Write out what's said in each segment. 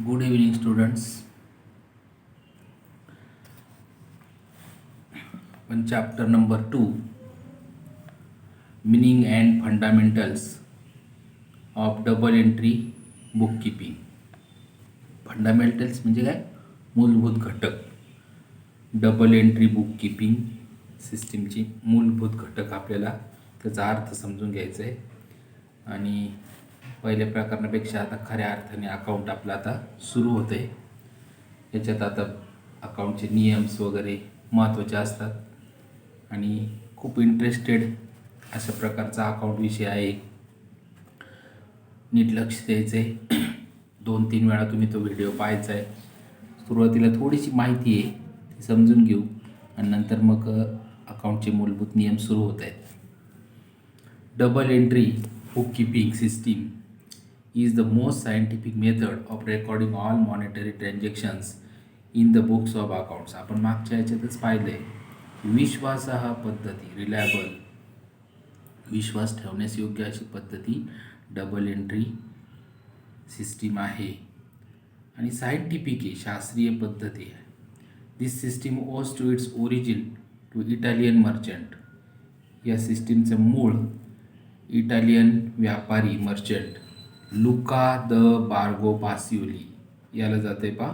Good evening, students. On chapter number 2, Meaning and Fundamentals of Double Entry Bookkeeping. Fundamentals म्हणजे काय? मूलभूत घटक. Double entry bookkeeping सिस्टीमची मूलभूत घटक आपल्याला त्याचा अर्थ समजून घ्यायचा आहे. आणि पहिल्या प्रकरणापेक्षा आता खऱ्या अर्थाने अकाउंट आपलं आता सुरू होतं आहे. याच्यात आता अकाउंटचे नियम्स वगैरे महत्त्वाचे असतात आणि खूप इंटरेस्टेड अशा प्रकारचा अकाउंट विषय आहे. नीट लक्ष द्यायचं आहे. 2-3 वेळा तुम्ही तो व्हिडिओ पाहायचा आहे. सुरुवातीला थोडीशी माहिती आहे ती समजून घेऊ आणि नंतर मग अकाउंटचे मूलभूत नियम सुरू होत आहेत. Double entry bookkeeping system is the most scientific method of recording all monetary transactions in the books of accounts. आपण मागच्या याच्यातच पाहिलं आहे. विश्वासार्ह पद्धती, रिलायबल, विश्वास ठेवण्यास योग्य अशी पद्धती डबल एंट्री सिस्टीम आहे आणि सायंटिफिक आहे, शास्त्रीय पद्धती आहे. This system owes to its origin to Italian merchant. या सिस्टीमचं मूळ इटालियन व्यापारी merchant Luca de Borgo Pacioli याला जाते पा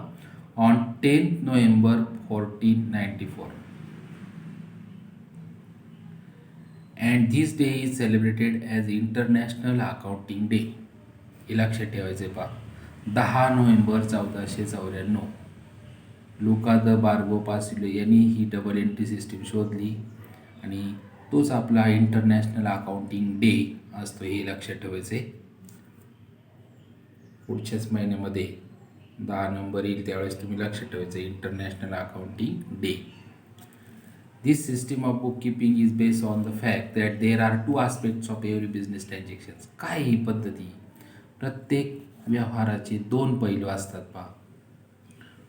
on 10 November 1494. And this day is celebrated as International Accounting Day. हे लक्षात ठेवायचे पा 10 November 1494 Luca de Borgo Pacioli यांनी ही डबल एंट्री सिस्टीम शोधली आणि तोच आपला इंटरनॅशनल अकाउंटिंग डे असतो. हे लक्षात ठेवायचे. पुढच्याच महिन्यामध्ये 10 नोव्हेंबर येईल त्यावेळेस तुम्ही लक्षात ठेवायचं international Accounting day. This system of book keeping is based on the fact that there are 2 aspects of every business transactions. काय ही पद्धती? प्रत्येक व्यवहाराचे 2 पैलू असतात पहा.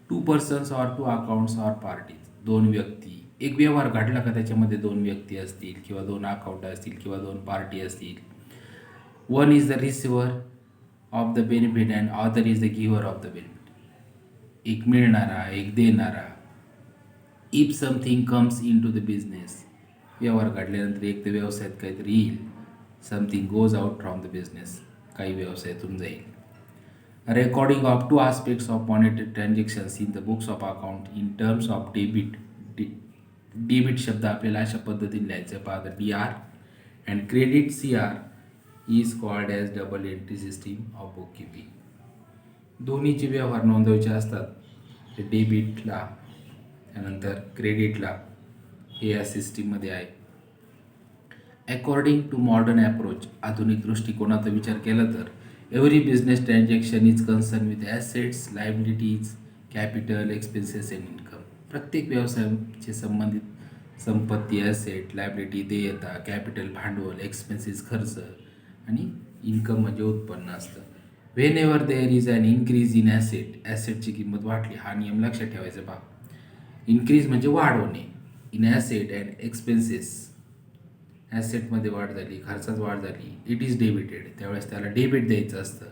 2 persons or 2 accounts or parties. 2 व्यक्ती. एक व्यवहार घडला का त्याच्यामध्ये 2 व्यक्ती असतील किंवा 2 अकाउंट असतील किंवा 2 पार्टी असतील. One is the receiver of the benefit and other is the giver of the benefit. एक मिळणारा, एक देणारा. If something comes in to the business. व्यवहार घडल्यानंतर एक तर व्यवसायात काहीतरी येईल. Something goes out from the business. काही व्यवसायातून जाईल. Recording of 2 aspects of monetary transactions in the books of account in terms of debit. Debit शब्द आपल्याला अशा पद्धतीने लिहायचं पाहता DR and credit CR is called as double entry system of book keeping. दोन्हीचे व्यवहार नोंदवायचे असतात. ते डेबिटला त्यानंतर क्रेडिटला हे या सिस्टीममध्ये आहे. अकॉर्डिंग टू मॉडर्न अप्रोच, आधुनिक दृष्टिकोनाचा विचार केला तर every business transaction is concern with assets, liabilities, capital, expenses and income. प्रत्येक व्यवसायाचे संबंधित संपत्ती, ॲसेट, लायबिलिटी, देयता, कॅपिटल भांडवल, एक्सपेन्सेस खर्च आणि इन्कम म्हणजे उत्पन्न असतं. Whenever there is an increase in asset, ॲसेटची किंमत वाढली. हा नियम लक्षात ठेवायचा पहा. इन्क्रीज म्हणजे वाढ होणे. इन ॲसेट अँड एक्सपेन्सेस, ॲसेटमध्ये वाढ झाली, खर्चात वाढ झाली. इट इज डेबिटेड, त्यावेळेस त्याला डेबिट द्यायचं असतं.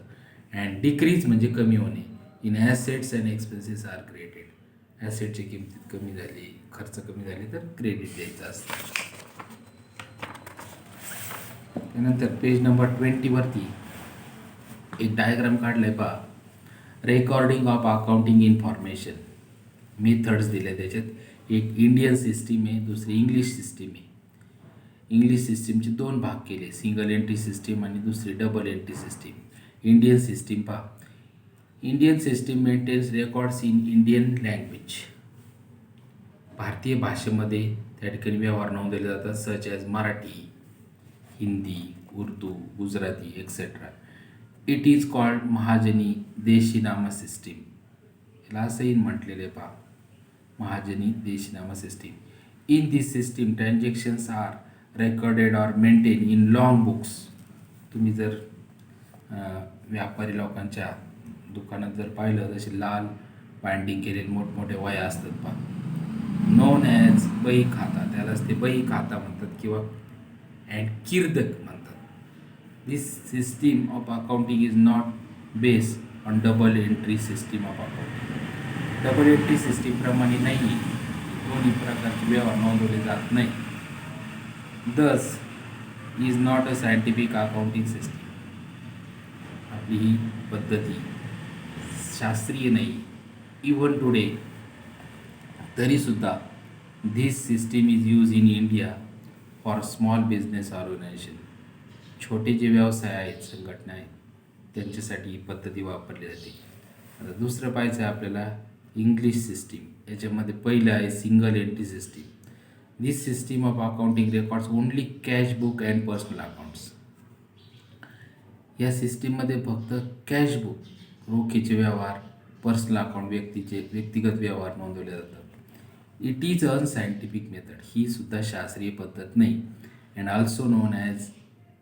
अँड डिक्रीज म्हणजे कमी होणे. In assets and expenses are created. ॲसेटची किंमत कमी झाली, खर्च कमी झाले तर क्रेडिट द्यायचं असतं. त्यानंतर पेज नंबर 20 वरती एक डायग्राम काढलाय पहा. Recording of accounting information methods दिले त्याच्यात. एक इंडियन सिस्टीम आहे, दुसरी इंग्लिश सिस्टीम आहे. इंग्लिश सिस्टीमचे 2 भाग केले, सिंगल एंट्री सिस्टीम आणि दुसरी double entry system. Indian system पहा. Indian system maintains records in Indian language. भारतीय भाषेमध्ये त्या ठिकाणी व्यवहार नोंदवले जातात, such as Marathi, Hindi, Urdu, Gujarati etcetera. It is called Mahajani Deshinama system. याला असंही म्हटलेले पहा, Mahajani Deshinama system. In this system transactions are recorded or maintain in long books. तुम्ही जर व्यापारी लोकांच्या दुकानात जर पाहिलं तसे लाल बाइंडिंग केलेले मोठमोठे वह्या असतात पहा. नोन ॲज बही खाता, त्यालाच ते बही खाता म्हणतात किंवा अँड कीर्दक म्हणतात. This system of accounting is not based on double entry system of accounting. Double entry सिस्टीमप्रमाणे नाही, दोन्ही प्रकारचे व्यवहार नोंदवले जात नाही. This is not a scientific accounting system. आपली ही पद्धती शास्त्रीय नाही. इवन टुडे तरीसुद्धा this system is use in India for small business organisation. छोटे जे व्यवसाय आहेत, संघटना आहेत, त्यांच्यासाठी ही पद्धती वापरली जाते. आता दुसरं पाहायचं आहे आपल्याला इंग्लिश सिस्टीम. याच्यामध्ये पहिलं आहे single entry system. This system of accounting records only cash book and personal accounts. या सिस्टीममध्ये फक्त कॅश बुक, रोखीचे व्यवहार, पर्सनल अकाउंट, व्यक्तिगत व्यवहार नोंदवले जातात. It is unscientific method. ही सुद्धा शास्त्रीय पद्धत नाही. And also known as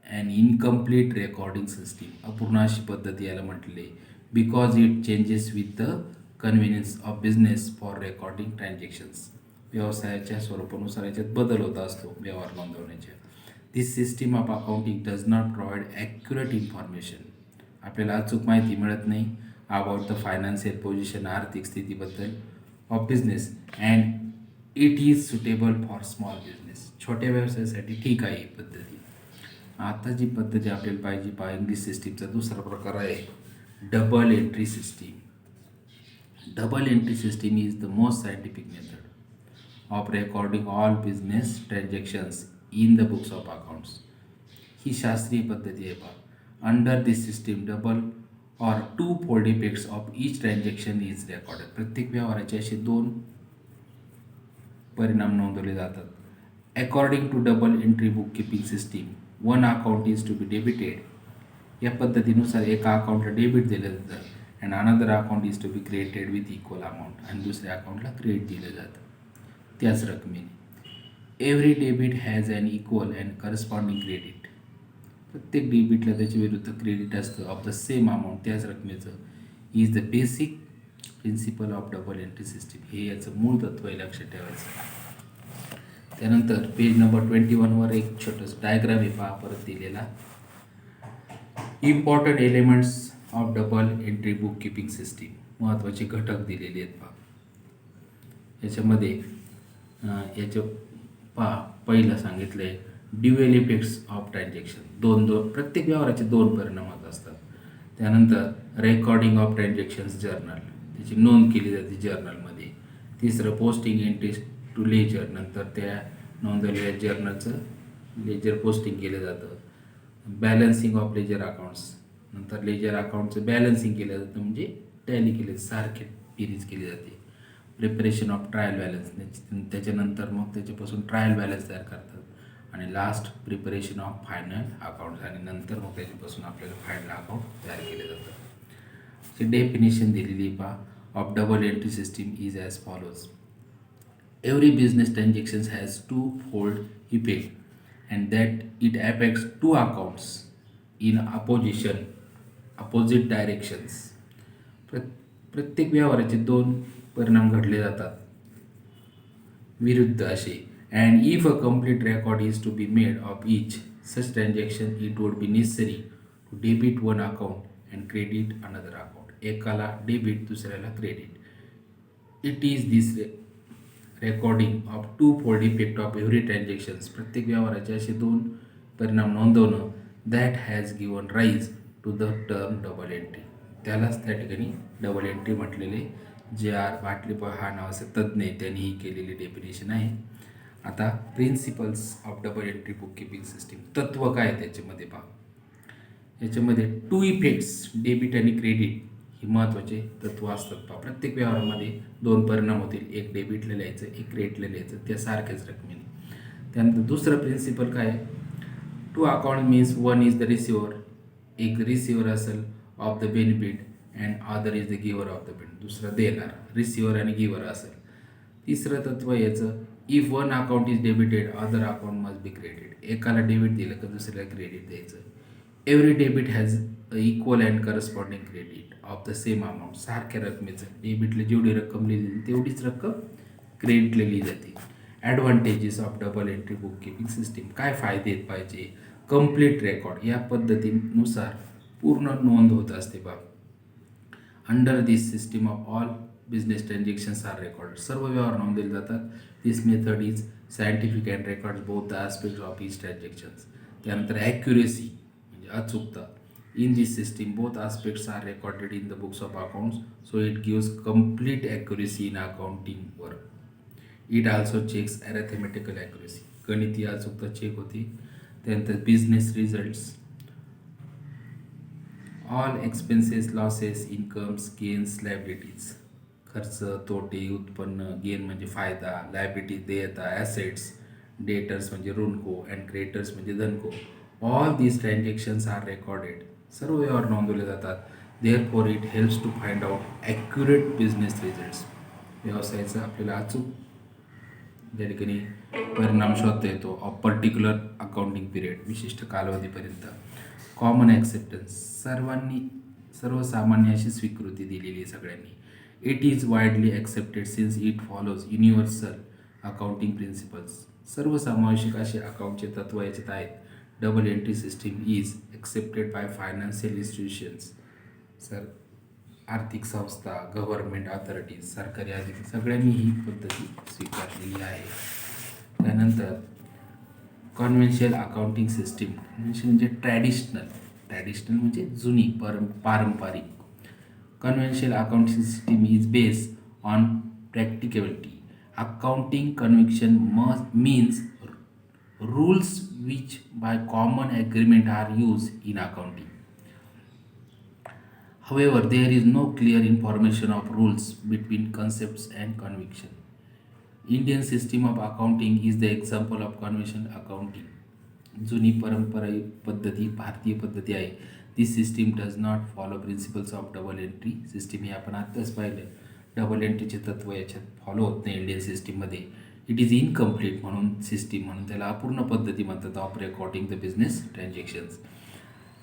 and incomplete recording system. अपूर्ण अशी पद्धत याला म्हटलेली, because it changes with the convenience of business for recording transactions. व्यवसायाच्या स्वरूपानुसार याच्यात बदल होत असतो व्यवहार नोंदवण्याच्या. This system of accounting does not provide accurate information. आपल्याला अचूक माहिती मिळत नाही अबाउट द फायनान्शियल पोझिशन, आर्थिक स्थितीबद्दल of business, and it is suitable for small business. छोट्या व्यवसायासाठी ठीक आहे ही पद्धती. आता जी पद्धती आपल्याला पाहिजे इंग्लिश सिस्टीमचा दुसरा प्रकार आहे double entry system. Double entry system is the most scientific method of recording all business transactions in the books of accounts. ही शास्त्रीय पद्धती आहे under this system double or two fold effects of each transaction is recorded. प्रत्येक व्यवहाराचे असे दोन परिणाम नोंदवले जातात. According to double entry book keeping system, one account is to be debited. या पद्धतीनुसार एका अकाउंटला डेबिट दिलं जातं and another account is to be credited with equal amount. आणि दुसऱ्या अकाउंटला क्रेडिट दिलं जातं त्याच रकमेने. Every debit has an equal and corresponding credit. प्रत्येक डेबिटला त्याच्या विरुद्ध क्रेडिट असतं ऑफ द सेम अमाऊंट, त्याच रकमेचं. Is the basic principle of double entry system. हे याचं मूळ तत्व आहे, लक्षात ठेवायचं. त्यानंतर पेज नंबर 21वर एक छोटंसं डायग्राम आहे परत दिलेला. Important elements of double entry book keeping system. महत्त्वाचे घटक दिलेले आहेत याच्यामध्ये. पहिलं सांगितलं आहे ड्युएल इफेक्ट्स ऑफ ट्रान्झॅक्शन. दोन प्रत्येक व्यवहाराचे दोन परिणाम होत असतात. त्यानंतर रेकॉर्डिंग ऑफ ट्रान्झॅक्शन्स जर्नल, त्याची नोंद केली जाते जर्नलमध्ये. तिसरं पोस्टिंग एंट्रीज टू लेजर. नंतर त्या नोंदवलेल्या जर्नलचं लेजर पोस्टिंग केलं जातं. Balancing of ledger accounts. नंतर लेजर अकाउंटचं बॅलन्सिंग केलं जातं, म्हणजे टॅली केले, सारखे बेरीज केली जाते. प्रिपरेशन ऑफ ट्रायल बॅलन्स, त्याच्यानंतर मग त्याच्यापासून ट्रायल बॅलन्स तयार करतात. आणि last preparation of final accounts, आणि नंतर मग त्याच्यापासून आपल्याला फायनल अकाउंट तयार केले जातं. डेफिनेशन दिलेली of double entry system is as follows. Every business transactions has two fold effect and that it affects two accounts in opposite directions. प्रत्येक व्यवहाराचे दोन परिणाम घडले जातात विरुद्ध असे. And if a complete record is to be made of each such transaction it would be necessary to debit one account and credit another account. एकाला debit, दुसऱ्याला credit. It is this recording of to fold effect of every transactions. प्रत्येक व्यवहाराचे असे दोन परिणाम नोंदवणं that has given rise to the term double entry. त्यालाच त्या ठिकाणी डबल एंट्री म्हटलेले. J.R. पाटली हा नावाचे तज्ज्ञ त्यांनी ही केलेली डेफिनेशन आहे. आता principles of double entry book keeping system, तत्व काय त्याच्यामध्ये याच्यामध्ये टू इफेक्ट्स डेबिट आणि क्रेडिट ही महत्त्वाचे तत्व असतात. प्रत्येक व्यवहारामध्ये दोन परिणाम होतील, एक डेबिटला लिहायचं, एक क्रेडिटला लिहायचं, त्या सारख्याच रकमेने. त्यानंतर दुसरं प्रिन्सिपल काय, two account means one is the receiver. एक रिसिव्हर असेल of the benefit and other is the giver of the benefit. दुसरं देणार, रिसिव्हर आणि गिव्हर असेल. तिसरं तत्व याचं, if one account is debited other account must be credit. एकाला डेबिट दिलं का दुसऱ्याला क्रेडिट द्यायचं. Every debit has equal and corresponding credit of the same amount. सारख्या रकमेचं डेबिटला जेवढी रक्कम लिहिली तेवढीच रक्कम क्रेडिटला लिहिली जाते. Advantages of double entry book keeping system, काय फायदे पाहिजे. कंप्लीट रेकॉर्ड, या पद्धतीनुसार पूर्ण नोंद होत असते under this system of all business transactions are record. सर्व व्यवहार नोंदवले जातात. This method is scientific and record both the aspect of each transactions. त्यानंतर ॲक्युरेसी म्हणजे अचूकता. In this system both aspects are recorded in the books of accounts, so it gives complete accuracy in accounting work. It also checks arithmetical accuracy, गणितीय अचूकता check होती. त्यानंतर business results, all expenses, losses, incomes, gains, liabilities. खर्च, तोटे, उत्पन्न, gain म्हणजे फायदा, liability देयता, ॲसेट्स, डेटर्स म्हणजे ऋणको अँड क्रेडिटर्स म्हणजे धनको. All these transactions are recorded. सर्व व्यवहार नोंदवले जातात. Therefore it helps to find out accurate business results. व्यवसायाचं आपल्याला अचूक ज्या ठिकाणी परिणाम शोधता येतो ऑफ पर्टिक्युलर अकाउंटिंग पिरियड, विशिष्ट कालावधीपर्यंत. कॉमन ॲक्सेप्टन्स, सर्वसामान्य अशी स्वीकृती दिलेली आहे सगळ्यांनी. It is widely accepted since it follows universal accounting principles. सर्वसमावेशक असे अकाउंटचे तत्व याच्यात आहेत. Double entry system is accepted by financial institutions. आर्थिक संस्था, गव्हर्नमेंट अथॉरिटीज, सरकारी अधिकारी सगळ्यांनी ही पद्धती स्वीकारलेली आहे. त्यानंतर कॉन्व्हेन्शनल अकाउंटिंग सिस्टीम म्हणजे ट्रॅडिशनल म्हणजे जुनी पारंपरिक. Conventional accounting system is based on practicability. Accounting convention means rules which by common agreement are used in accounting. However, there is no clear information of rules between concepts and conviction. Indian system of accounting is the example of conventional accounting. जुनी पारंपरिक पद्धती भारतीय पद्धती आहे. This system does not follow principles of double entry system. हे आपण आत्ताच पाहिलं. डबल एंट्रीचे तत्व याच्यात फॉलो होत नाही इंडियन सिस्टीममध्ये. इट इज इनकम्प्लीट म्हणून सिस्टीम, म्हणून त्याला अपूर्ण पद्धती म्हणतात of recording the business transactions.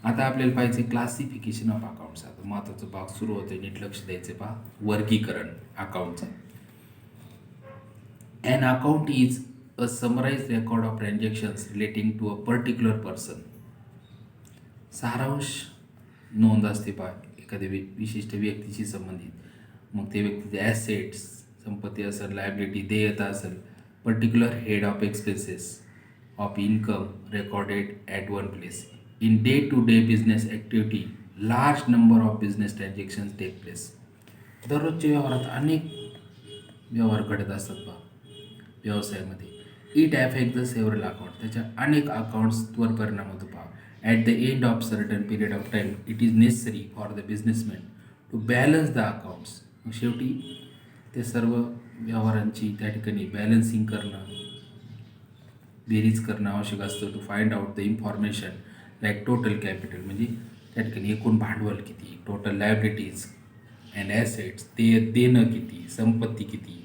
आता आपल्याला पाहिजे क्लासिफिकेशन ऑफ अकाउंट्स. आता महत्त्वाचा भाग सुरू होतो, नीट लक्ष द्यायचे पहा. वर्गीकरण अकाउंटचं. An account is a summarized record of transactions relating to a particular person. सारांश नोंद असते पहा एखाद्या विशिष्ट व्यक्तीशी संबंधित. मग ते व्यक्तीचे ॲसेट्स, संपत्ती असेल, लायबिलिटी, देयता असेल, particular head of expenses of income recorded at one place. In day to day business activity large number of business transactions take place. दररोजच्या व्यवहारात अनेक व्यवहार घडत असतात पहा व्यवसायामध्ये. It affect the several account. त्याच्या अनेक अकाउंट्सवर परिणाम होतो पहा. At the end of certain period of time it is necessary for the businessman to balance the accounts. मग शेवटी ते सर्व व्यवहारांची त्या ठिकाणी बॅलन्सिंग करणं, बेरीज करणं आवश्यक असतं. To find out the information like total capital म्हणजे त्या ठिकाणी एकूण भांडवल किती, टोटल लायबिलिटीज अँड ॲसेट्स, देणं किती, संपत्ती किती,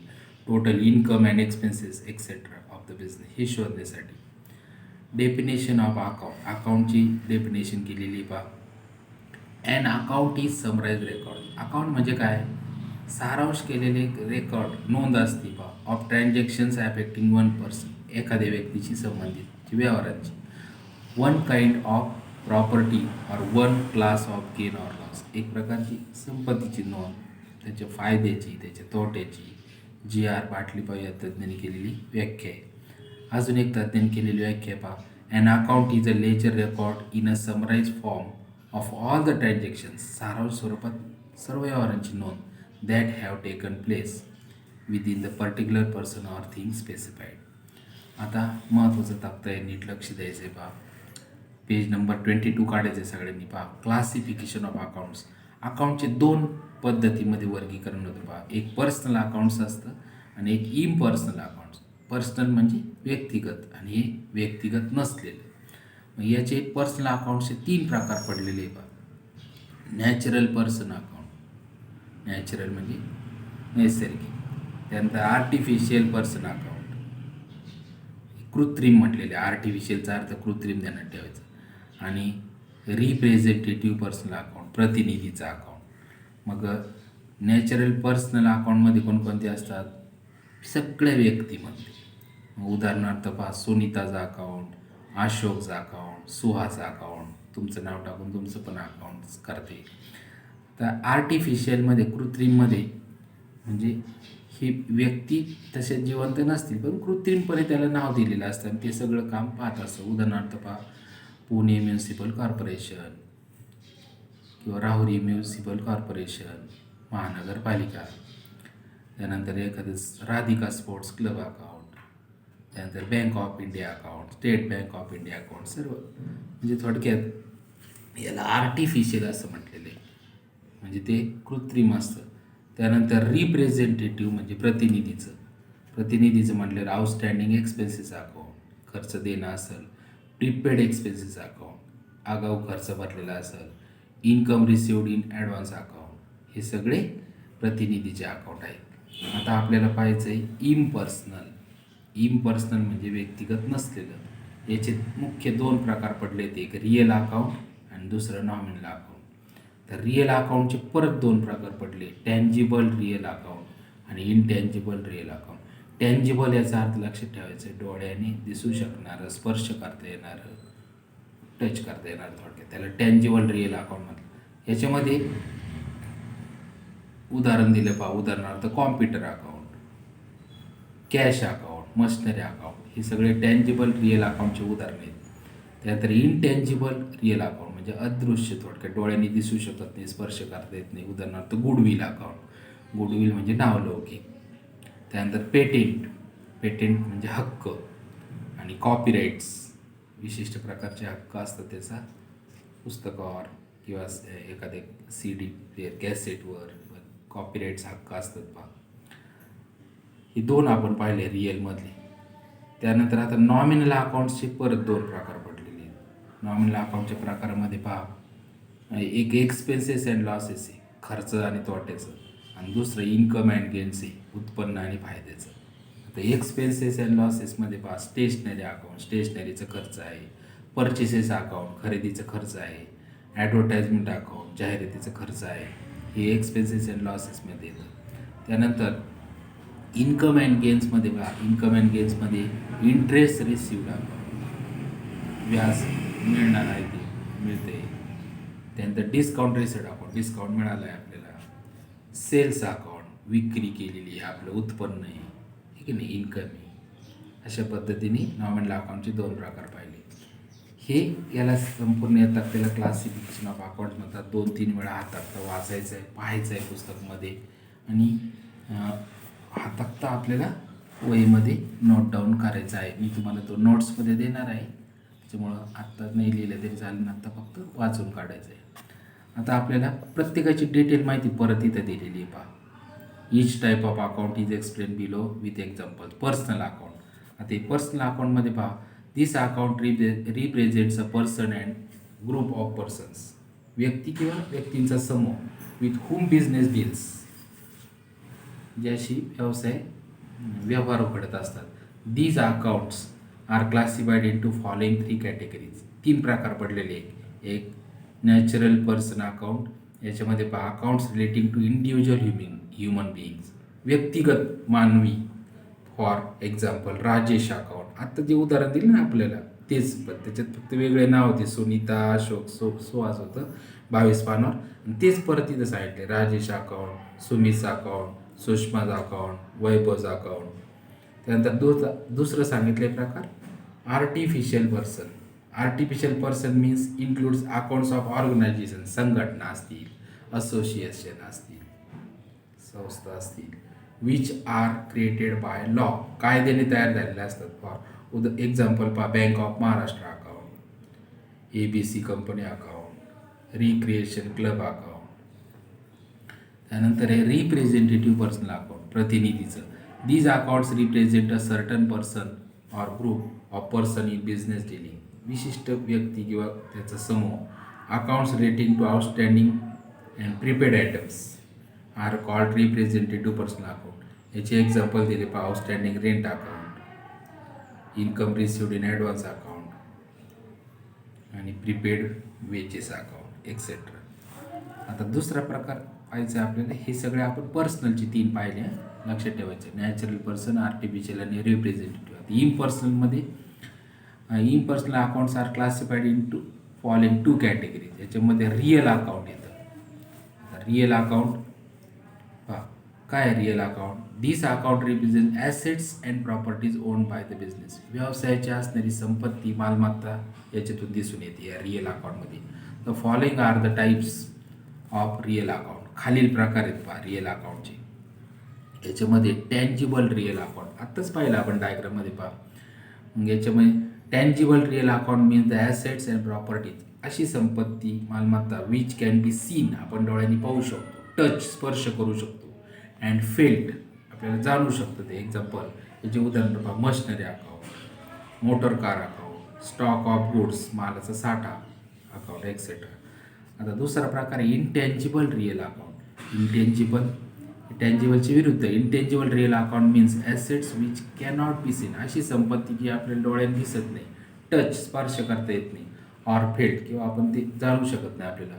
total income and expenses etcetera of the business, हे शोधण्यासाठी. Definition of account. अकाउंटची डेफिनेशन केलेली पहा. And account is summarise record. Account म्हणजे काय? सारांश केलेले रेकॉर्ड, नोंद असते पहा of transactions affecting one person. एखाद्या व्यक्तीशी संबंधित व्यवहारांची. One kind of property or one class of gain or loss. एक प्रकारची संपत्तीची नोंद, त्याच्या फायद्याची, त्याच्या तोट्याची. जी आर पाटलीपा या तज्ज्ञांनी केलेली व्याख्या आहे. अजून एक तज्ज्ञांनी केलेली व्याख्या पहा. An account is a ledger record in a summarise form of all the transactions. सारांश स्वरूपात सर्व व्यवहारांची नोंद that have taken place within the particular person or thing specified. आता महत्त्वाचं तक्ता आहे, नीट लक्ष द्यायचं आहे पहा. पेज नंबर 22 काढायचं आहे सगळ्यांनी पहा. Classification of accounts. अकाउंटचे दोन पद्धतीमध्ये वर्गीकरण होतं पहा. एक पर्सनल अकाउंट्स असतं आणि एक इम्पर्सनल अकाउंट्स. पर्सनल म्हणजे व्यक्तिगत आणि हे व्यक्तिगत नसलेलं. मग याचे पर्सनल अकाउंट्सचे 3 प्रकार पडलेले आहे पहा. नॅचरल पर्सन अकाउंट, नॅचरल म्हणजे नैसर्गिक. त्यानंतर आर्टिफिशियल पर्सन अकाउंट, कृत्रिम म्हटलेले. आर्टिफिशियलचा अर्थ कृत्रिम ध्यानात ठेवायचं. आणि रिप्रेझेंटेटिव्ह पर्सनल अकाउंट, प्रतिनिधीचा अकाउंट. मग नॅचरल पर्सनल अकाउंटमध्ये कोणकोणते असतात? सगळ्या व्यक्तीमध्ये. मग उदाहरणार्थ पहा, सुनीताचा अकाउंट, अशोकचा अकाउंट, सुहाचा अकाउंट. तुमचं नाव टाकून तुमचं पण अकाउंट करते. तर आर्टिफिशियलमध्ये कृत्रिममध्ये म्हणजे ही व्यक्ती तसे जिवंत नसतील पण कृत्रिमपणे त्याला नाव दिलेलं असतं आणि ते सगळं काम पाहत असतं. उदाहरणार्थ पहा, पुणे म्युन्सिपल कॉर्पोरेशन किंवा राहुरी म्युन्सिपल कॉर्पोरेशन, महानगरपालिका. त्यानंतर एखादं राधिका स्पोर्ट्स क्लब अकाउंट, त्यानंतर bank of India account, state bank of India account, सर्व म्हणजे थोडक्यात याला आर्टिफिशियल असं म्हटलेलं आहे, म्हणजे ते कृत्रिम असतं. त्यानंतर रिप्रेझेंटेटिव्ह म्हणजे प्रतिनिधीचं म्हटल्यावर आउटस्टँडिंग एक्सपेन्सेस अकाउंट, खर्च देणं असेल, प्रीपेड एक्सपेन्सेस अकाउंट, आगाऊ खर्च भरलेला असेल, income received in advance account, हे सगळे प्रतिनिधीचे अकाउंट आहेत. आता आपल्याला पाहायचं आहे इम्पर्सनल म्हणजे व्यक्तिगत नसलेलं. याचे मुख्य 2 प्रकार पडले ते, एक रिअल अकाउंट आणि दुसरं नॉमिनल अकाउंट. तर रिअल अकाउंटचे परत 2 प्रकार पडले, टँजिबल रिअल अकाउंट आणि इनटँजिबल रिअल अकाउंट. टँजिबल याचा अर्थ लक्षात ठेवायचं आहे, डोळ्याने दिसू शकणारं, स्पर्श करता येणारं, टच करता येणारं, थोडक्यात त्याला टँजिबल रिअल अकाउंट म्हणतात. याच्यामध्ये उदाहरण दिलं पहा, उदाहरणार्थ computer account, cash account, machinery account, हे सगळे टँजिबल रिअल अकाउंटचे उदाहरण आहेत. त्यानंतर इनटँजिबल रिअल अकाउंट म्हणजे अदृश्य, थोडक्यात डोळ्यांनी दिसू शकत नाही, स्पर्श करता येत नाही. उदाहरणार्थ गुडविल अकाउंट, गुडविल म्हणजे नावलौकिक. त्यानंतर पेटेंट म्हणजे हक्क आणि कॉपीराईट्स, विशिष्ट प्रकारचे हक्क असतात त्याचा, पुस्तकावर किंवा एखाद्या CD प्लेअर, कॅसेटवर कॉपीराईट्स हक्क असतात पहा. हे 2 आपण पाहिले रिअलमधले. त्यानंतर आता नॉमिनल अकाउंट्सचे परत 2 प्रकार पडलेले आहेत. नॉमिनल अकाउंटच्या प्रकारामध्ये पहा, एक एक्सपेन्सेस अँड लॉसेस आहे, खर्च आणि तोट्याचं, आणि दुसरं इन्कम अँड गेन्स आहे, उत्पन्न आणि फायद्याचं. आता एक्सपेन्सेस अँड लॉसेसमध्ये पहा, स्टेशनरी अकाउंट, स्टेशनरीचं खर्च आहे, परचेसेस अकाउंट, खरेदीचं खर्च आहे, ॲडव्हर्टाइजमेंट अकाउंट, जाहिरातीचं खर्च आहे, हे एक्सपेन्सेस अँड लॉसेसमध्ये येतं. त्यानंतर इन्कम अँड गेन्समध्ये बघा, इन्कम अँड गेन्समध्ये इंटरेस्ट रिसिव्ड अकाउंट, व्याज मिळणार आहे ते मिळते. त्यानंतर डिस्काउंट रिसिव्ड अकाउंट, डिस्काउंट मिळालं आहे आपल्याला. सेल्स अकाउंट, विक्री केलेली आहे, आपलं उत्पन्न आहे, ठीक आहे ना, इन्कम आहे. अशा पद्धतीने नॉमिनल अकाउंटचे 2 प्रकार पाहिले. हे याला संपूर्ण येतात, त्याला क्लासिफिकेशन ऑफ अकाउंट म्हणतात. 2-3 वेळा हा तक्ता वाचायचा आहे, पाहायचं आहे पुस्तकामध्ये, आणि हा तक्ता आपल्याला वहीमध्ये नोट डाऊन करायचा आहे. मी तुम्हाला तो नोट्समध्ये देणार आहे, त्याच्यामुळं आत्ता नाही लिहिलं तरी चालेल, आत्ता फक्त वाचून काढायचं आहे. आता आपल्याला प्रत्येकाची डिटेल माहिती परत इथं दिलेली आहे पहा. Each type of account is explain below with example. Personal account, आता हे पर्सनल अकाउंटमध्ये पहा, this account represents a person and group of persons, व्यक्ती किंवा व्यक्तींचा समूह, विथ हुम बिझनेस डील्स, ज्याशी व्यवहार घडत असतात. These accounts are classified into following 3 categories. 3 प्रकार पडलेले. एक नॅचरल पर्सन अकाउंट, याच्यामध्ये पहा accounts relating to individual human beings, व्यक्तिगत मानवी. फॉर एक्झाम्पल राजेश अकाउंट, आत्ता जे उदाहरण दिलं ना आपल्याला तेच, पण त्याच्यात फक्त वेगळे नाव होते, सुनीता, अशोक, सुहास होतं 22 पानावर, तेच परत इथं सांगितले. Rajesh account, Sumit account, Sushma's account, Vaibhav's account. त्यानंतर दुसरं सांगितले प्रकार artificial person. Artificial person means includes accounts of organisation, संघटना असतील, असोसिएशन असतील, संस्था असतील, which are created by law, कायद्याने तयार झालेले असतात. फॉर एक्झाम्पल पहा, bank of Maharashtra account, ABC company account, recreation club account. त्यानंतर आहे रिप्रेझेंटेटिव्ह पर्सनल अकाउंट, प्रतिनिधीचं. These accounts represent a certain person or group of person in business dealing, विशिष्ट व्यक्ती किंवा त्याचा समूह. Accounts relating to outstanding and prepaid items are called representative personal account. याचे example दिले पहा, outstanding rent account, income received in advance account आणि prepaid wages account etcetera. आता दुसरा प्रकार पाहायचा आपल्याला, हे सगळे आपण पर्सनलचे 3 पाहिले, लक्षात ठेवायचे, नॅचरल पर्सन, आर्टिफिशियल आणि रिप्रेझेंटेटिव्ह. आता इम्पर्सनलमध्ये impersonal accounts are classified into following 2 categories. याच्यामध्ये रिअल अकाउंट येतं. रिअल अकाउंट पहा काय real account. This account represent assets and properties owned by the business. व्यवसायाची असणारी संपत्ती मालमत्ता याच्यातून दिसून येते या रिअल अकाउंटमध्ये. The following are the types of real account. खालील प्रकार आहेत पहा रिअल अकाउंटचे. याच्यामध्ये टँजिबल रिअल अकाउंट आत्ताच पाहिलं आपण डायग्राममध्ये पहा. मग याच्यामध्ये tangible real account means the assets and properties अशी संपत्ती मालमत्ता विच कॅन बी सीन आपण डोळ्यांनी पाहू शकतो, टच स्पर्श करू शकतो, अँड फेल्ट आपल्याला जाणू शकतं ते. एक्झाम्पल याचे उदाहरण पहा machinery account, motor car account, stock of goods मालाचा साठा अकाउंट एक्सेट्रा. आता दुसरा प्रकार आहे इनटँजिबल रिअल अकाउंट. टँजिबलचे विरुद्ध intangible real account means assets which cannot be seen अशी संपत्ती की आपल्याला डोळ्याने दिसत नाही, टच स्पर्श करता येत नाही, ऑर फेल्ट किंवा आपण ते जाणू शकत नाही आपल्याला.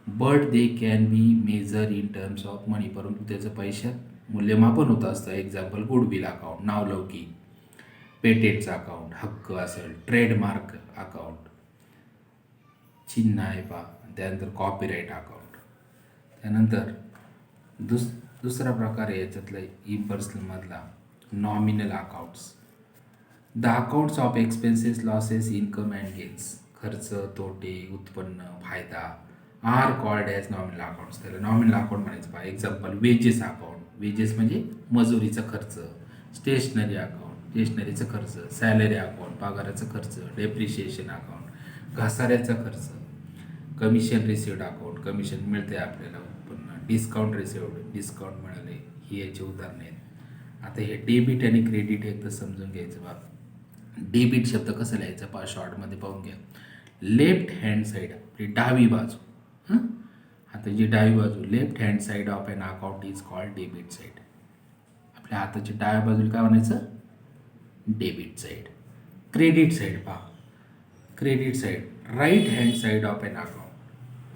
But they can be measure in terms of money परंतु त्याचं पैशात मूल्यमापन होत असतं. एक्झाम्पल गुडविल अकाउंट, नावलौकी, पेटेंटचा अकाउंट, हक्क असेल, ट्रेडमार्क अकाउंट, चिन्ह आहे पहा. त्यानंतर कॉपीराईट अकाउंट. त्यानंतर दुसरा प्रकार आहे याच्यातला इम्पर्सनलमधला nominal accounts. The accounts of expenses, losses, income and gains. खर्च, तोटे, उत्पन्न, फायदा are called as nominal accounts. त्याला नॉमिनल अकाउंट म्हणायचं पहा. एक्झाम्पल वेजेस अकाउंट, वेजेस म्हणजे मजुरीचा खर्च, स्टेशनरी अकाउंट, स्टेशनरीचा खर्च, सॅलरी अकाउंट, पगाराचा खर्च, डेप्रिशिएशन अकाउंट, घसाऱ्याचा खर्च, कमिशन रिसिव्ड अकाउंट, कमिशन मिळते आपल्याला उत्पन्न, डिस्काउंट रिसिव्ड, डिस्काउंट मिळाले, ही याची उदाहरणे आहेत. आता हे डेबिट आणि क्रेडिट एकदा समजून घ्यायचं बा. डेबिट शब्द कसं लिहायचा पहा, शॉर्टमध्ये पाहून घ्या. लेफ्ट हँड साईड आपली डावी बाजू. हाताची डावी बाजू left hand side of an account is called debit side. आपल्या हाताच्या डाव्या बाजूला काय म्हणायचं, डेबिट साईड. क्रेडिट साईड पहा, credit side right hand side of an account,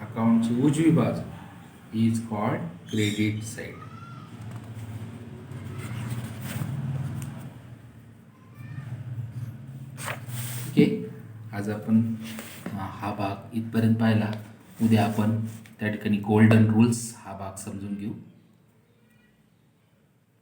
अकाउंटची उजवी बाजू is called credit side. Okay, आज आपण हा भाग इथपर्यंत पाहिला. उद्या आपण त्या ठिकाणी गोल्डन रूल्स हा भाग समजून घेऊ.